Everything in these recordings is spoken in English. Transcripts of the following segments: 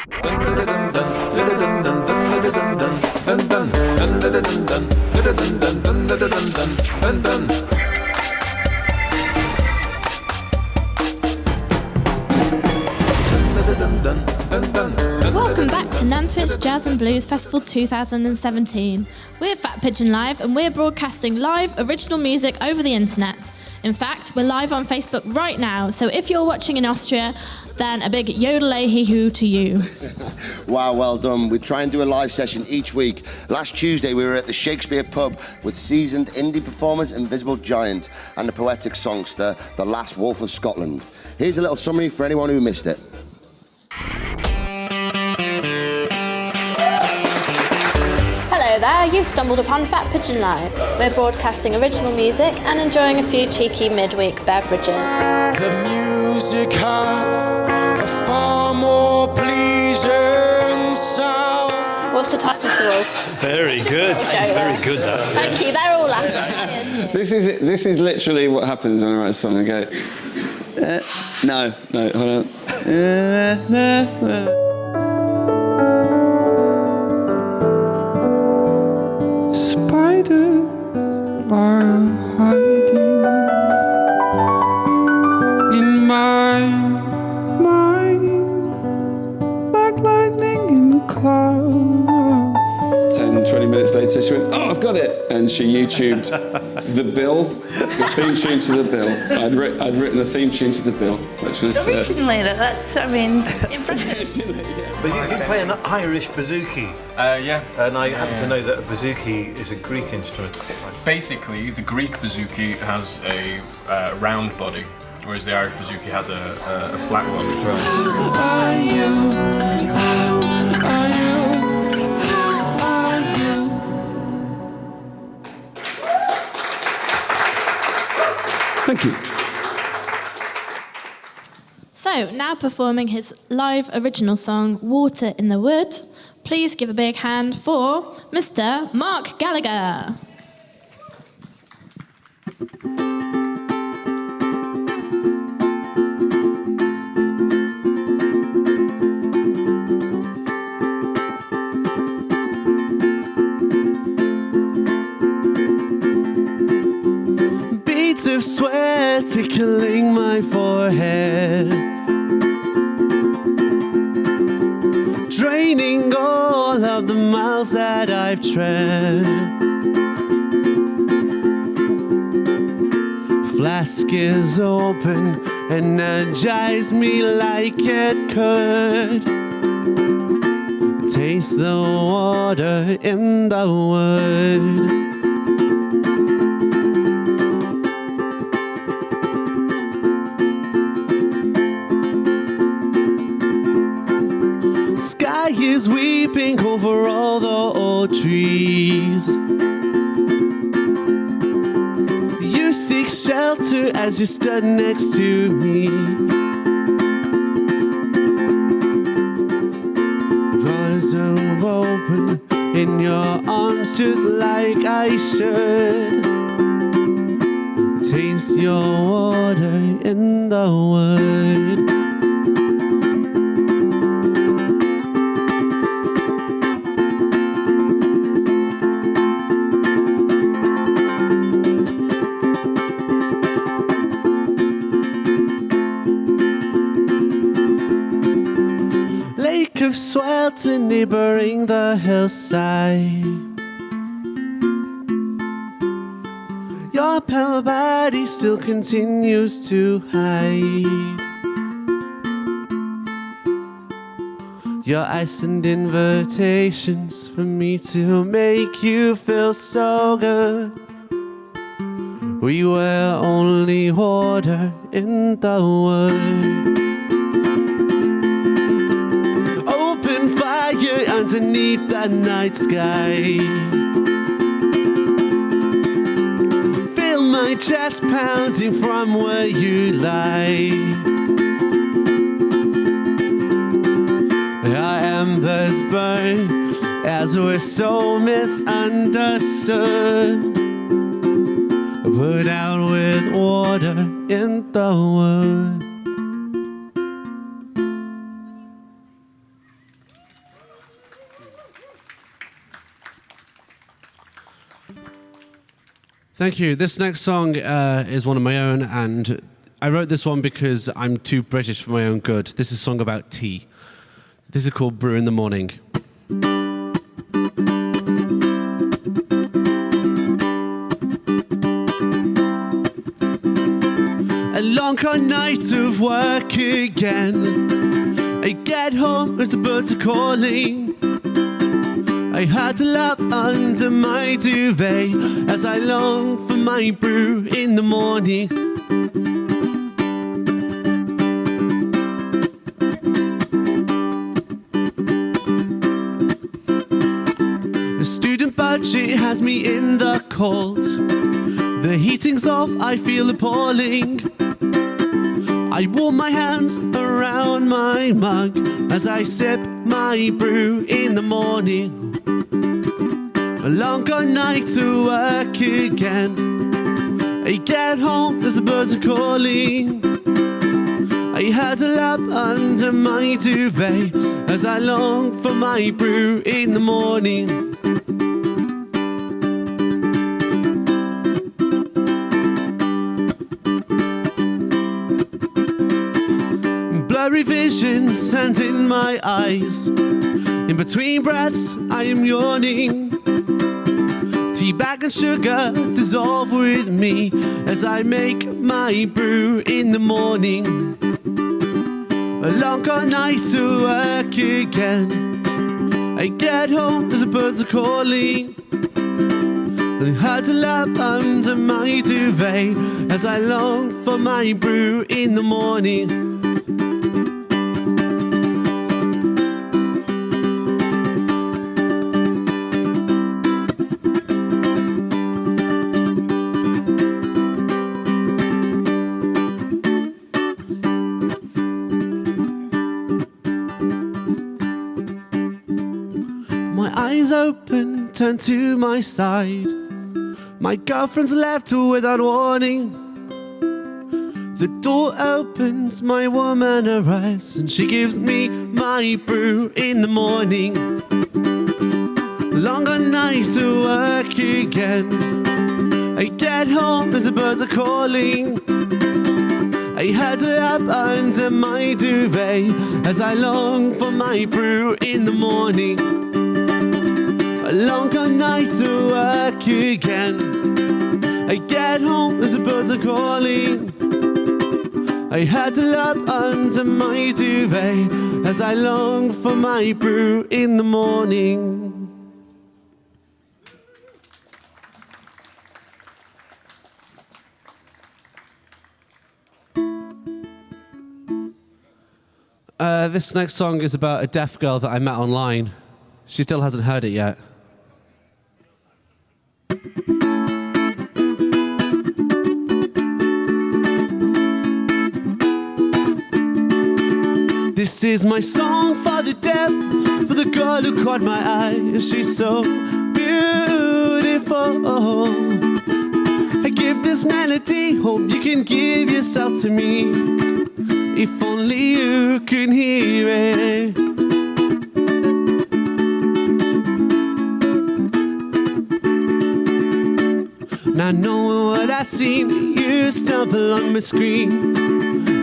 Welcome back to Nantwich Jazz and Blues Festival 2017. We're FatPigeonLive and we're broadcasting live original music over the internet. In fact, we're live on Facebook right now, so if you're watching in Austria, then a big yodelay-hee-hoo to you. Wow, well done. We try and do a live session each week. Last Tuesday, we were at the Shakespeare pub with seasoned indie performers Invisible Giant and the poetic songster, The Last Wolf of Scotland. Here's a little summary for anyone who missed it. Hello there, you've stumbled upon FatPigeonLive. We're broadcasting original music and enjoying a few cheeky midweek beverages. The music hath a far more pleasing sound. What's the type, Mr. Wolf? Very good. Very good, that. Thank you, they're all laughing. This is literally what happens when I write a song. I go, no, hold on. Spiders are hiding in my mind like lightning in clouds. 10-20 minutes later she went, oh, I've got it, and she YouTubed the theme tune to the bill. I'd written the theme tune to the bill, which was originally that's impressive. But you play an Irish bouzouki. Yeah. And I happen to know that a bouzouki is a Greek instrument. Basically, the Greek bouzouki has a round body, whereas the Irish bouzouki has a flat one. Thank you. So, now performing his live original song, Water in the Wood, please give a big hand for Mr. Marc Gallagher. Beads of sweat tickling my forehead, draining all of the miles that I've tread. Flask is open, energize me like it could. Taste the water in the wood. Sky is weeping over all the old trees. You seek shelter as you stood next to me. Eyes are open in your arms just like I should. Taste your water in the wood. Of swelter neighboring the hillside. Your pale body still continues to hide. Your eyes send invitations for me to make you feel so good. We were only water in the wood. Underneath the night sky, feel my chest pounding from where you lie. Our embers burn as we're so misunderstood. Put out with water in the wood. Thank you. This next song is one of my own, and I wrote this one because I'm too British for my own good. This is a song about tea. This is called Brew in the Morning. A long hard night of work again. I get home as the birds are calling. I huddle up under my duvet as I long for my brew in the morning. The student budget has me in the cold. The heating's off, I feel appalling. I warm my hands around my mug as I sip my brew in the morning. A long hard night to work again. I get home as the birds are calling. I huddle up under my duvet as I long for my brew in the morning. Blurry visions and in my eyes. In between breaths I am yawning. Tea bag and sugar dissolve with me as I make my brew in the morning. A long hard night to work again. I get home as the birds are calling. I huddle up under my duvet as I long for my brew in the morning. Open, turn to my side. My girlfriend's left without warning. The door opens, my woman arrives, and she gives me my brew in the morning. Longer nights to work again. I get home as the birds are calling. I huddle up under my duvet as I long for my brew in the morning. A longer night to work again. I get home as the birds are calling. I huddle up under my duvet as I long for my brew in the morning. This next song is about a deaf girl that I met online. She still hasn't heard it yet. This is my song for the deaf, for the girl who caught my eye. She's so beautiful. I give this melody, hope you can give yourself to me. If only you can hear it. Now knowing what I seen, you stumble on my screen.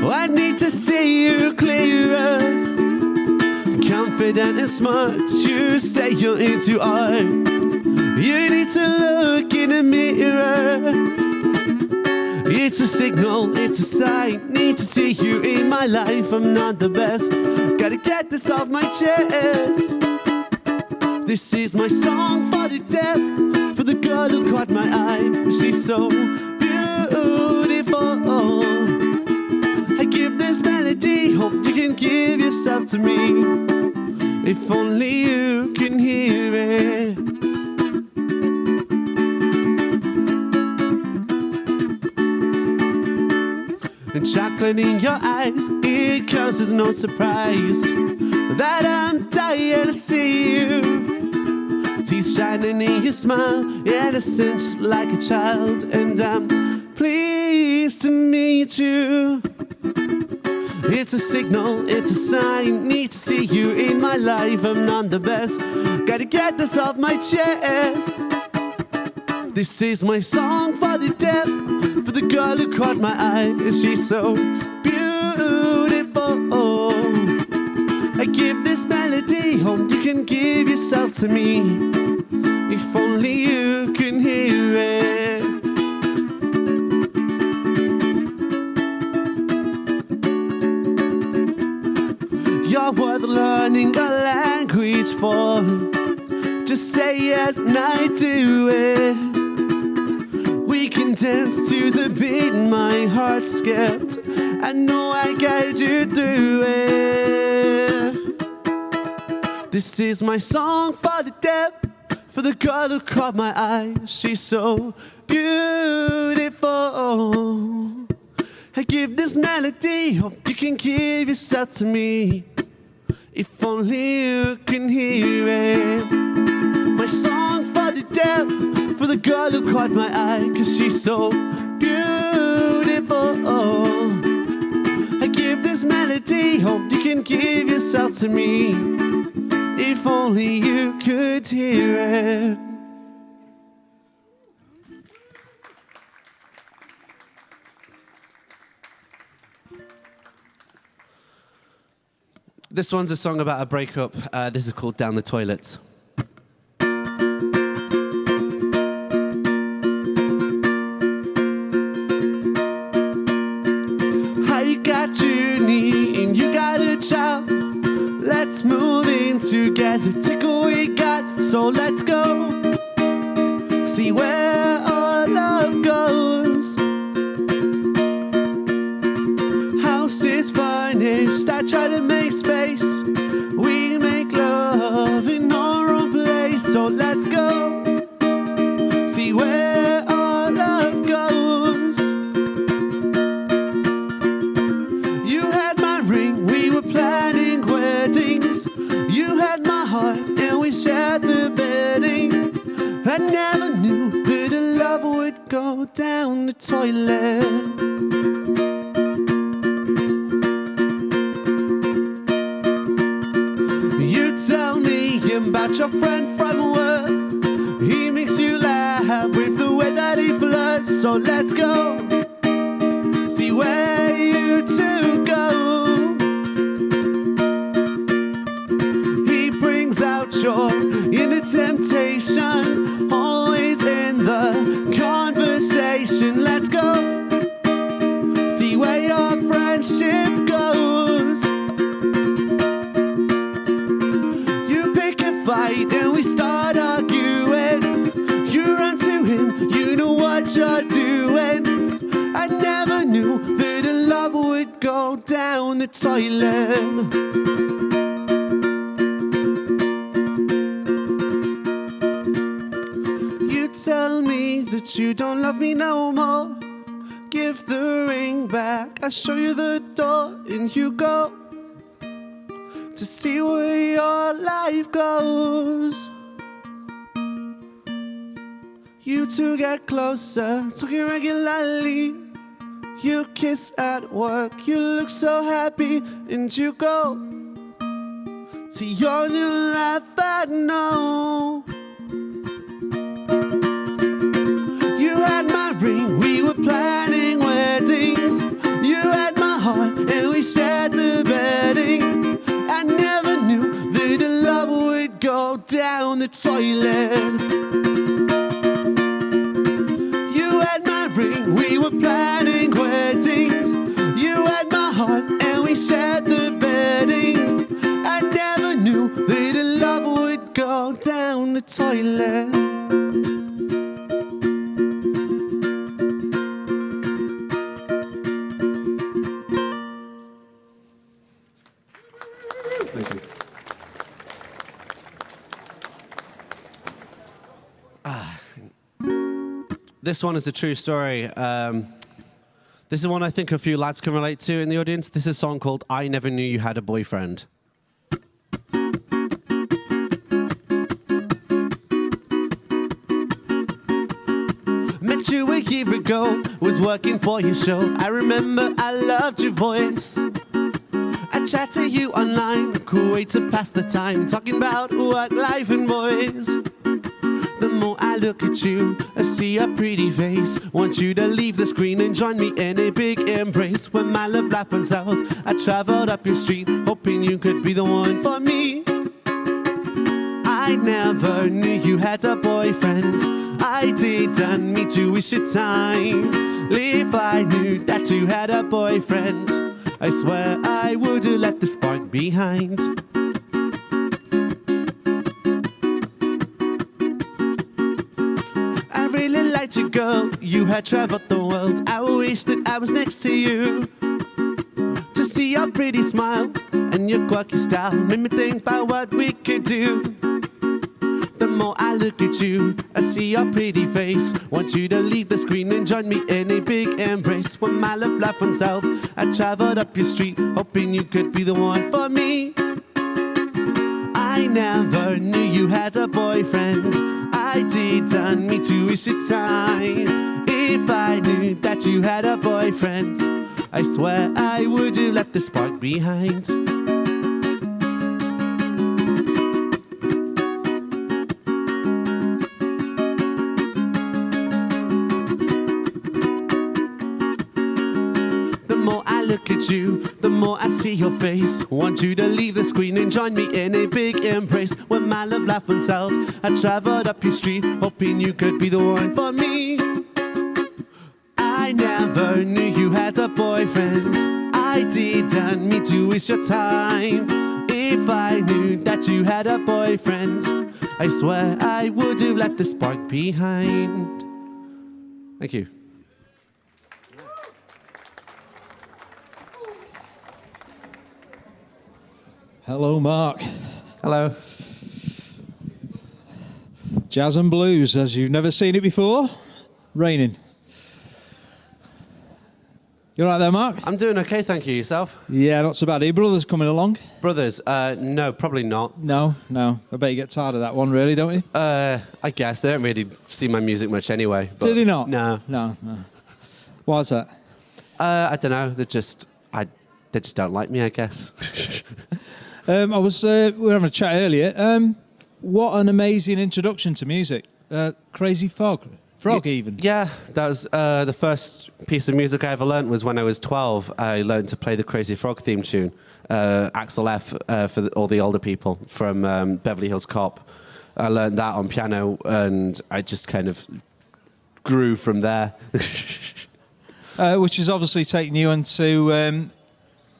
Oh, I need to see you clearer. Confident and smart, you say you're into art. You need to look in a mirror. It's a signal, it's a sign. Need to see you in my life. I'm not the best. Gotta get this off my chest. This is my song for the deaf, for the girl who caught my eye. She's so beautiful. I give this melody, hope you can give yourself to me. If only you can hear it. The chocolate in your eyes, it comes as no surprise that I'm dying to see you. Teeth shining in your smile, innocent just like a child. And I'm pleased to meet you. It's a signal, it's a sign. Need to see you in my life. I'm not the best. Gotta get this off my chest. This is my song for the deaf, for the girl who caught my eye. She's so beautiful. I give this melody, hope you can give yourself to me. If only you can hear it. You're worth learning a language for. Just say yes and I do it. We can dance to the beat, my heart skipped. I know I guide you through it. This is my song for the deaf, for the girl who caught my eye. She's so beautiful. I give this melody, hope you can give yourself to me. If only you can hear it. My song for the deaf, for the girl who caught my eye, 'cause she's so beautiful. I give this melody, hope you can give yourself to me. If only you could hear it. This one's a song about a breakup. This is called Down the Toilet. I got Junie and you got a child. Let's move in together, take what we got, so let's go. See where our love goes. House is furnished, I try to make space. We make love in our own place, so let's go. See where our love goes. You had my ring, we were planning weddings. You had my heart and we shared the bedding. I never knew that a love would go down the toilet. You tell me about your friend from work. He makes you laugh with the way that he flirts. So let's go, see where you two go. He brings out your inner temptation, always in the conversation. Let's go, see where your friendship goes. Fight and we start arguing. You run to him, you know what you're doing. I never knew that a love would go down the toilet. You tell me that you don't love me no more. Give the ring back, I'll show you the door and you go. To see where your life goes. You two get closer, talking regularly. You kiss at work, you look so happy, and you go to your new life, I know. You had my ring, we were planning weddings. You had my heart, and we shared the bedding. I never knew that a love would go down the toilet. You had my ring, we were planning weddings. You had my heart and we shared the bedding. I never knew that a love would go down the toilet. This one is a true story. This is one I think a few lads can relate to in the audience. This is a song called I Never Knew You Had a Boyfriend. Met you a year ago, was working for your show. I remember I loved your voice. I chat to you online, cool way to pass the time, talking about work, life and boys. The more I look at you, I see your pretty face. Want you to leave the screen and join me in a big embrace. When my love life went south, I traveled up your street, hoping you could be the one for me. I never knew you had a boyfriend. I didn't mean to waste your time. If I knew that you had a boyfriend, I swear I would have left the spark behind. I really liked you, girl. You had traveled the world. I wish that I was next to you, to see your pretty smile and your quirky style. Made me think about what we could do. The more I look at you, I see your pretty face. Want you to leave the screen and join me in a big embrace. When my love life went south, I traveled up your street, hoping you could be the one for me. I never knew you had a boyfriend. I didn't mean to waste your time. If I knew that you had a boyfriend, I swear I would have left the spark behind. The more I look at you, the more I see your face. Want you to leave the screen and join me in a big embrace. When my love life went south, I traveled up your street, hoping you could be the one for me. I never knew you had a boyfriend. I didn't mean to waste your time. If I knew that you had a boyfriend, I swear I would have left the spark behind. Thank you. Hello, Mark. Hello. Jazz and blues, as you've never seen it before. Raining. You all right there, Mark? I'm doing okay, thank you. Yourself? Yeah, not so bad. Are your brothers coming along? Brothers? No, probably not. No. I bet you get tired of that one, really, don't you? I guess. They don't really see my music much anyway. But do they not? No. Why's that? I don't know. They just don't like me, I guess. We were having a chat earlier. What an amazing introduction to music. Crazy Frog even. Yeah, that was the first piece of music I ever learnt was when I was 12. I learned to play the Crazy Frog theme tune, Axel F for all the older people from Beverly Hills Cop. I learned that on piano, and I just kind of grew from there. Which is obviously taking you into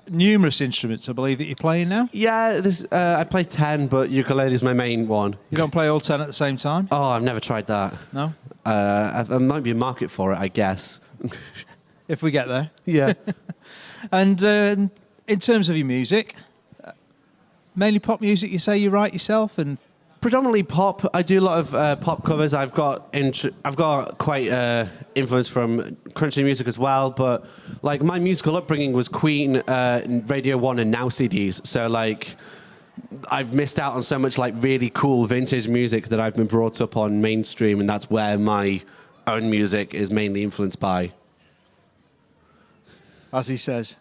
numerous instruments, I believe, that you're playing now? Yeah, I play 10, but ukulele is my main one. You don't play all 10 at the same time? Oh, I've never tried that. No? There might be a market for it, I guess. If we get there. Yeah. And in terms of your music, mainly pop music, you say you write yourself? And predominantly pop. I do a lot of pop covers. I've got quite influence from country music as well. But like my musical upbringing was Queen, Radio 1, and Now CDs. So like I've missed out on so much like really cool vintage music that I've been brought up on mainstream, and that's where my own music is mainly influenced by. As he says.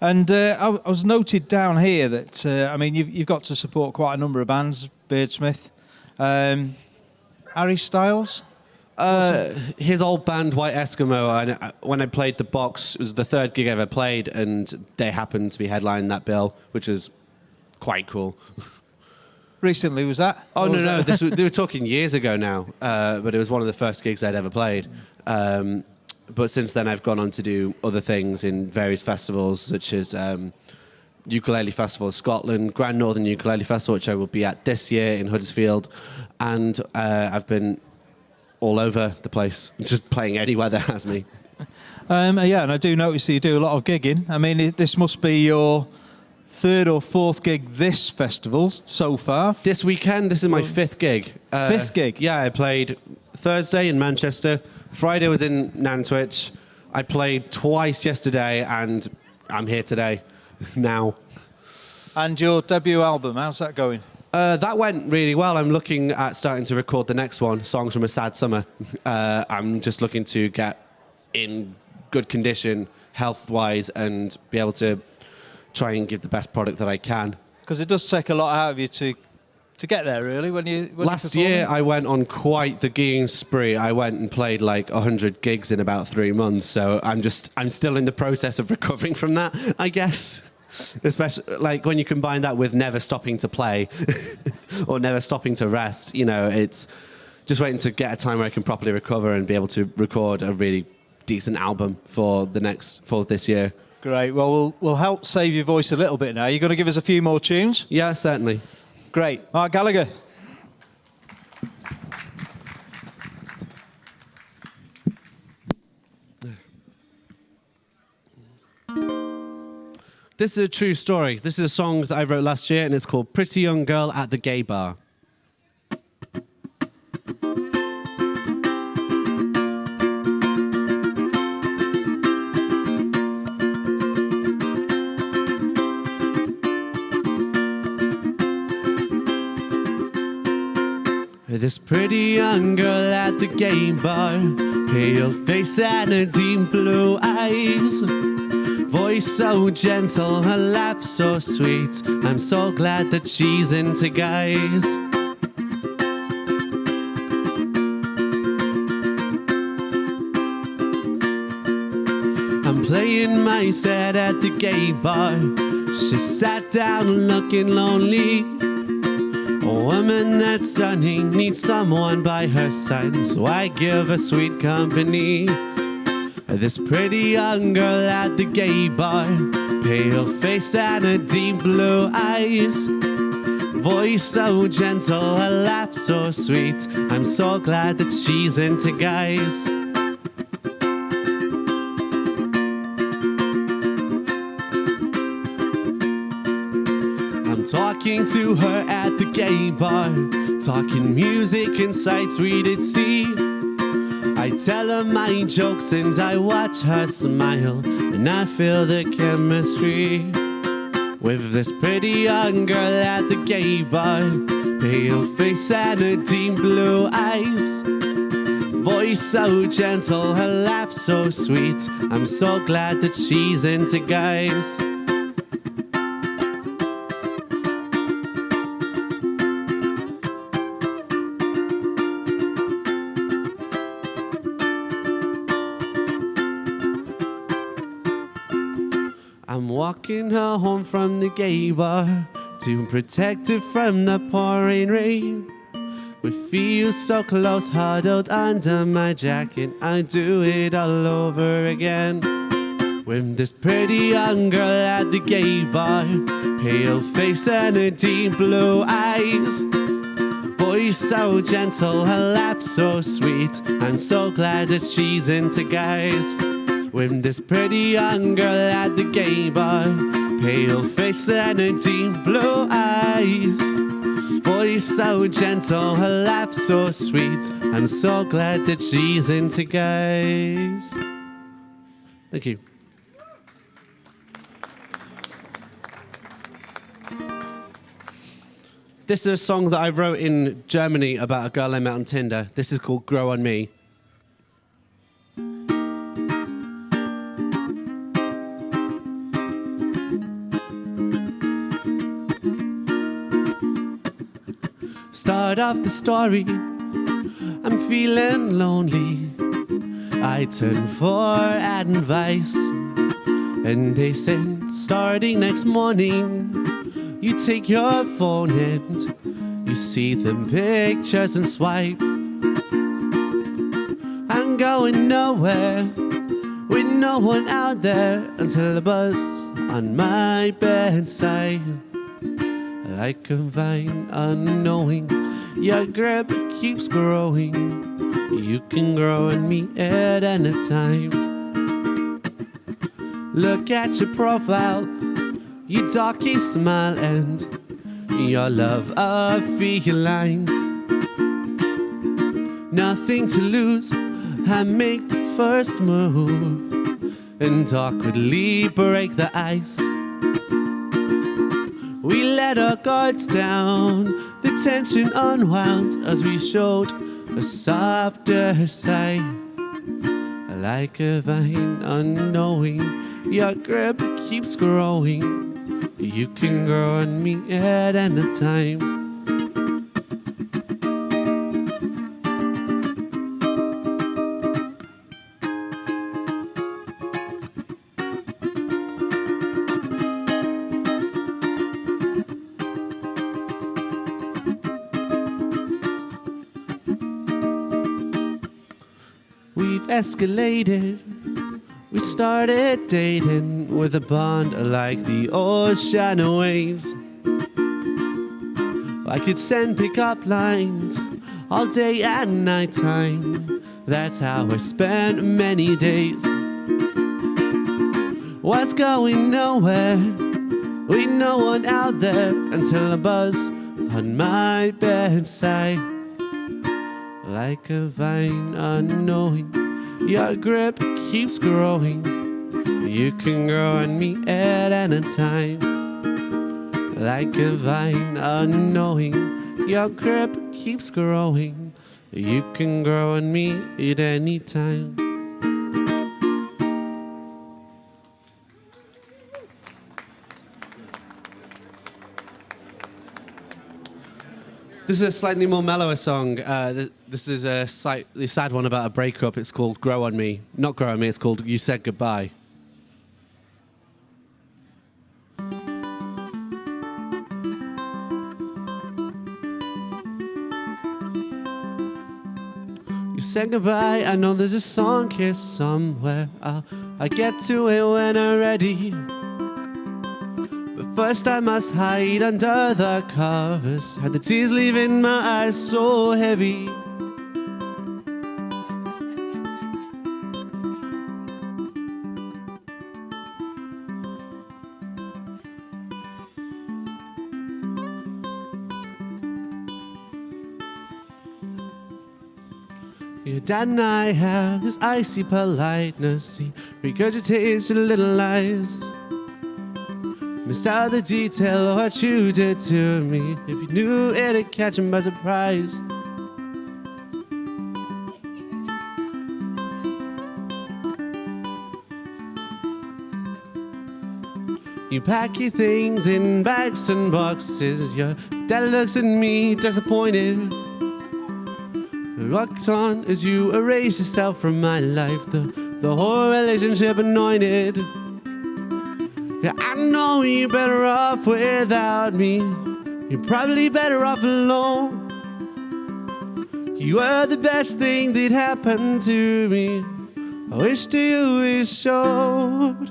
And I was noted down here that, you've got to support quite a number of bands, Beardsmith, Harry Styles. His old band, White Eskimo, when I played the Box, it was the third gig I ever played, and they happened to be headlining that bill, which was quite cool. Recently, was that? Oh, no. They were talking years ago now, but it was one of the first gigs I'd ever played. But since then, I've gone on to do other things in various festivals, such as Ukulele Festival of Scotland, Grand Northern Ukulele Festival, which I will be at this year in Huddersfield. And I've been all over the place, just playing anywhere that has me. And I do notice that you do a lot of gigging. I mean, this must be your third or fourth gig this festival so far. This weekend, this is my fifth gig. Fifth gig? Yeah, I played Thursday in Manchester. Friday was in Nantwich. I played twice yesterday, and I'm here today, now. And your debut album, how's that going? That went really well. I'm looking at starting to record the next one, Songs from a Sad Summer. I'm just looking to get in good condition, health-wise, and be able to try and give the best product that I can. Because it does take a lot out of you to to get there, really? When Last year, I went on quite the gigging spree. I went and played like 100 gigs in about 3 months. So I'm still in the process of recovering from that, I guess. Especially like when you combine that with never stopping to play or never stopping to rest, you know, it's just waiting to get a time where I can properly recover and be able to record a really decent album for this year. Great. Well, we'll help save your voice a little bit now. You're going to give us a few more tunes? Yeah, certainly. Great. Marc Gallagher. This is a true story. This is a song that I wrote last year, and it's called Pretty Young Girl at the Gay Bar. This pretty young girl at the gay bar, pale face and her deep blue eyes. Voice so gentle, her laugh so sweet. I'm so glad that she's into guys. I'm playing my set at the gay bar. She sat down looking lonely. A woman that's stunning needs someone by her side, so I give her sweet company. This pretty young girl at the gay bar, pale face and her deep blue eyes. Voice so gentle, her laugh so sweet. I'm so glad that she's into guys. I'm talking to her at the gay bar, talking music and sights we did see. I tell her my jokes and I watch her smile, and I feel the chemistry with this pretty young girl at the gay bar, pale face and her deep blue eyes. Voice so gentle, her laugh so sweet. I'm so glad that she's into guys. I'm walking her home from the gay bar to protect her from the pouring rain. We feel so close, huddled under my jacket. I do it all over again. With this pretty young girl at the gay bar, pale face and her deep blue eyes. Voice so gentle, her laugh so sweet. I'm so glad that she's into guys. With this pretty young girl at the gay bar, pale face and her deep blue eyes. Voice so gentle, her laugh so sweet. I'm so glad that she's into guys. Thank you. This is a song that I wrote in Germany about a girl I met on Tinder. This is called Grow on Me. Start off the story, I'm feeling lonely. I turn for advice, and they said, starting next morning, you take your phone and you see the pictures and swipe. I'm going nowhere with no one out there until a buzz on my bedside. Like a vine unknowing, your grip keeps growing. You can grow on me at any time. Look at your profile, your darky smile and your love of felines. Nothing to lose, I make the first move and awkwardly break the ice. We let our guards down, the tension unwound as we showed a softer side. Like a vine unknowing, your grip keeps growing. You can grow on me at any time. escalated. We started dating with a bond like the ocean waves. I could send pickup lines all day and night time. That's how I spent many days. Was going nowhere with no one out there until a buzz on my bedside. Like a vine unknowing, your grip keeps growing. You can grow on me at any time. Like a vine unknowing, your grip keeps growing. You can grow on me at any time. This is a slightly more mellower song. This is a slightly sad one about a breakup. It's called Grow On Me. Not Grow On Me, it's called You Said Goodbye. You said goodbye, I know there's a song here somewhere. I'll get to it when I'm ready. But first I must hide under the covers. Had the tears leaving my eyes so heavy. Your dad and I have this icy politeness. He regurgitates your little lies. Missed out the detail of what you did to me. If you knew it'd catch him by surprise. You pack your things in bags and boxes. Your dad looks at me disappointed. Rocked on as you erase yourself from my life. The whole relationship anointed. Yeah, I know you're better off without me. You're probably better off alone. You were the best thing that happened to me. I wish to you it showed.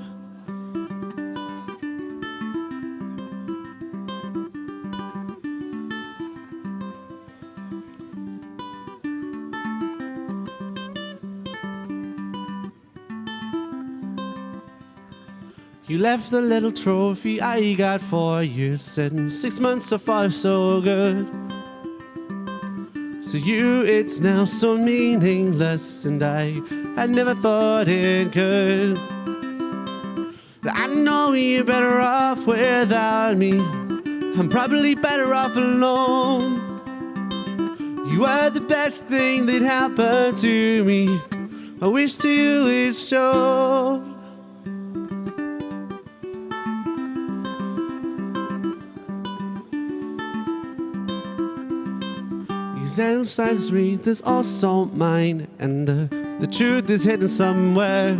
You left the little trophy I got for you, said 6 months so far so good. To you it's now so meaningless, and I never thought it could. I know you're better off without me. I'm probably better off alone. You were the best thing that happened to me. I wish to you it showed. Inside us read this also mine, and the truth is hidden somewhere.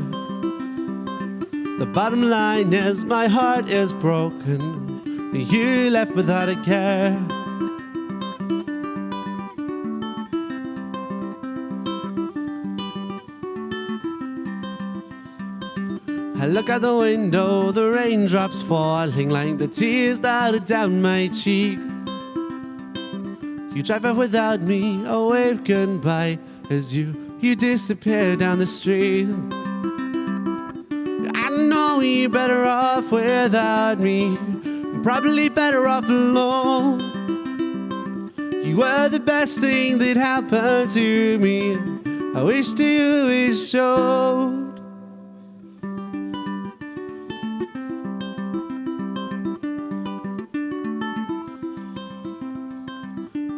The bottom line is my heart is broken. You left without a care. I look out the window, the raindrops falling like the tears that are down my cheek. You drive off without me, I wave goodbye as you disappear down the street. I know you're better off without me, probably better off alone. You were the best thing that happened to me. I wish to you it showed.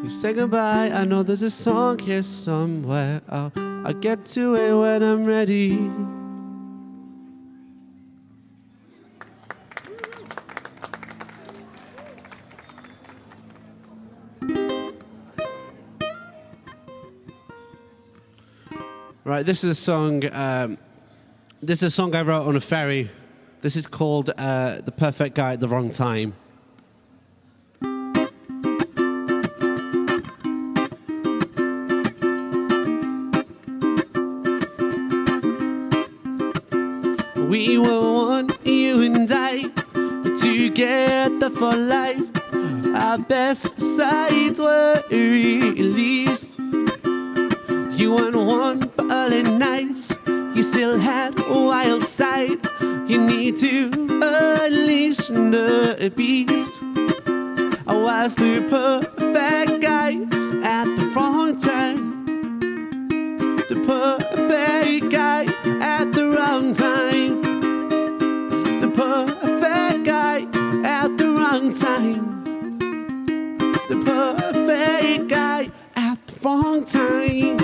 Say goodbye, I know there's a song here somewhere. I'll get to it when I'm ready. Right, this is a song. This is a song I wrote on a ferry. This is called "The Perfect Guy at the Wrong Time." We were one, you and I, together for life. Our best sides were released. You weren't one for early nights. You still had a wild side. You need to unleash the beast. I was the perfect guy at the wrong time. The perfect guy at the wrong time. The perfect guy at the wrong time. The perfect guy at the wrong time.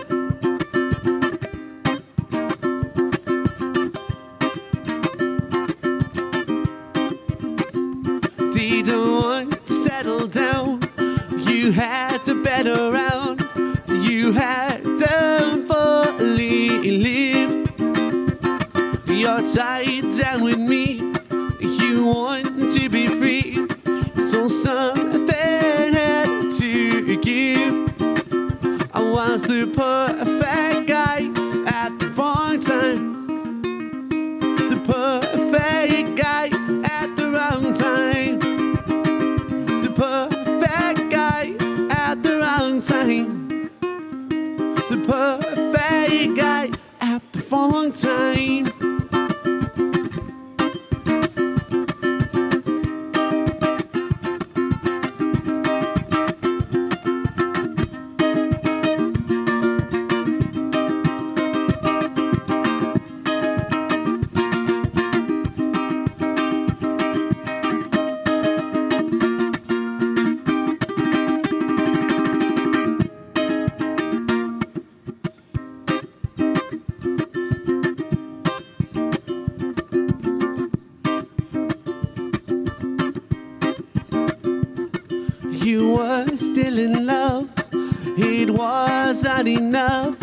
Didn't want to settle down. You had to bet around. You had to fully live. You're tied down with me. You want to be free. So something had to give. I was the perfect guy at the wrong time. The perfect guy at the wrong time. The perfect guy at the wrong time. The perfect guy at the wrong time. You were still in love, it wasn't enough.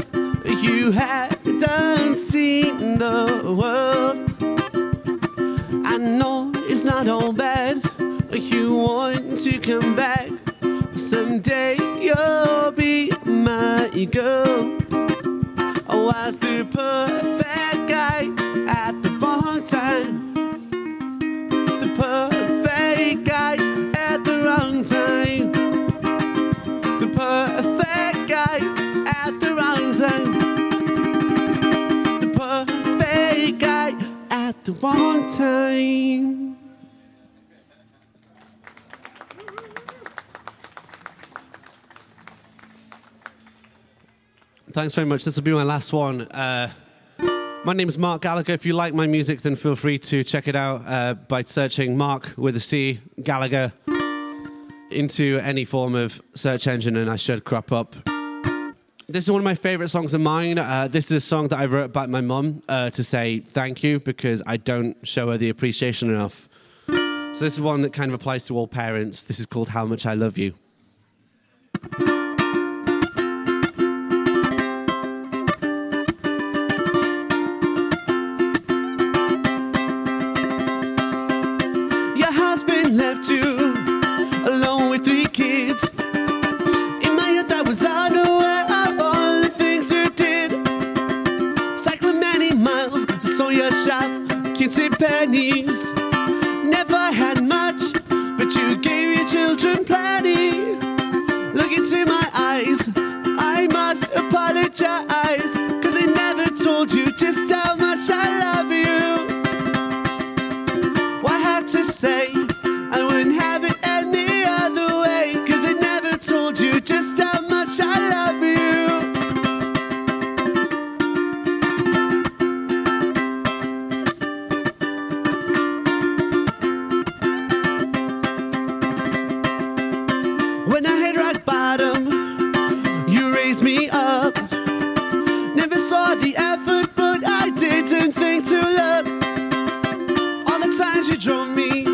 You hadn't seen the world. I know it's not all bad. You want to come back. Someday you'll be my girl. I was the perfect guy at the wrong time. The perfect guy at the wrong time. The perfect guy at the wrong time. The perfect guy at the wrong time. Thanks very much. This will be my last one. My name is Marc Gallagher. If you like my music, then feel free to check it out by searching Marc with a C, Gallagher, into any form of search engine, and I should crop up. This is one of my favorite songs of mine. This is a song that I wrote about my mum to say thank you, because I don't show her the appreciation enough. So this is one that kind of applies to all parents. This is called How Much I Love You. Left you alone with 3 kids. In my head I was unaware of all the things you did. Cycling many miles, saw your shop, kids and pennies. Never had much, but you gave your children plenty. Look into my eyes, I must apologize, 'cause I never told you just how much I love you. What I had to say, I wouldn't have it any other way, 'cause I never told you just how much I love you. When I hit rock bottom, you raised me up. Never saw the effort, but I didn't think to look. All the times you drove me,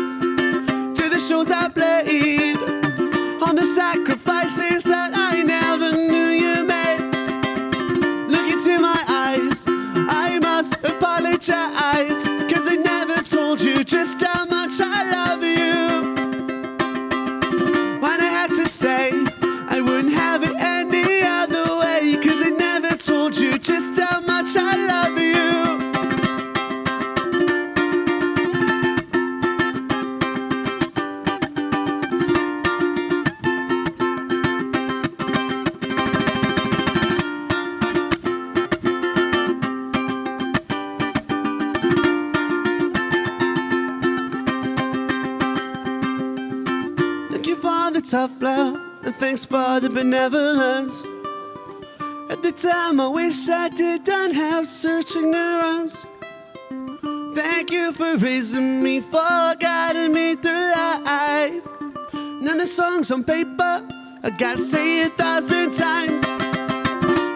shows I played, on the sacrifices that I never knew you made. Look into my eyes, I must apologize, 'cause I never told you just how much I love you. When I had to say I wouldn't have it any other way, 'cause I never told you just how much I love you. tough love, and thanks for the benevolence. At the time, I wish I didn't have such ignorance. Thank you for raising me, for guiding me through life. Now the songs on paper, I gotta say 1,000 times.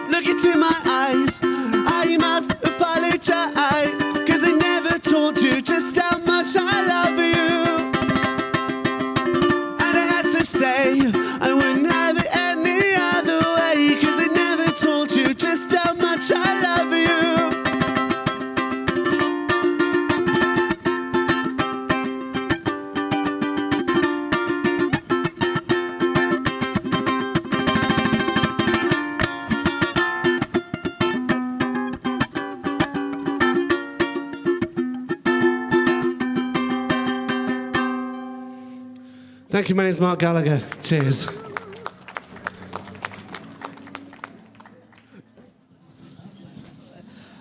Look into my eyes, I must apologize, 'cause I never told you just how much I love you. And I had to say, I wouldn't have it any other way, 'cause I never told you just how much I love you. Thank you, my name's Marc Gallagher. Cheers.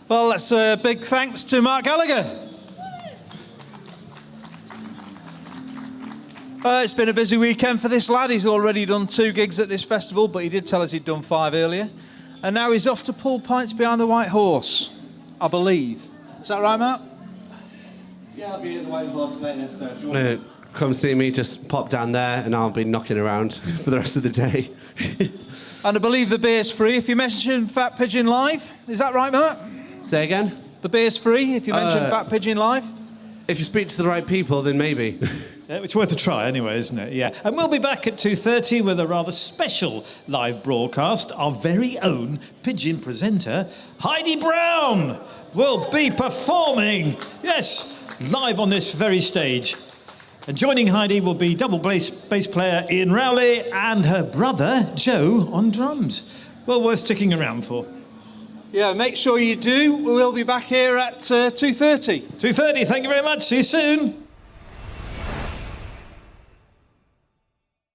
Well, that's a big thanks to Marc Gallagher. It's been a busy weekend for this lad. He's already done 2 gigs at this festival, but he did tell us he'd done 5 earlier. And now he's off to pull pints behind the White Horse, I believe. Is that right, Mark? Yeah, I'll be at the White Horse later, so if you want to come see me, just pop down there and I'll be knocking around for the rest of the day. And I believe the beer's free if you mention FatPigeonLive. Is that right, Mark? Say again? The beer's free if you mention FatPigeonLive? If you speak to the right people, then maybe. It's worth a try anyway, isn't it? Yeah. And we'll be back at 2:30 with a rather special live broadcast. Our very own Pigeon presenter, Heidi Brown, will be performing, yes, live on this very stage. And joining Heidi will be double bass player Ian Rowley and her brother, Joe, on drums. Well, worth sticking around for. Yeah, make sure you do. We'll be back here at 2:30. 2:30, thank you very much. See you soon.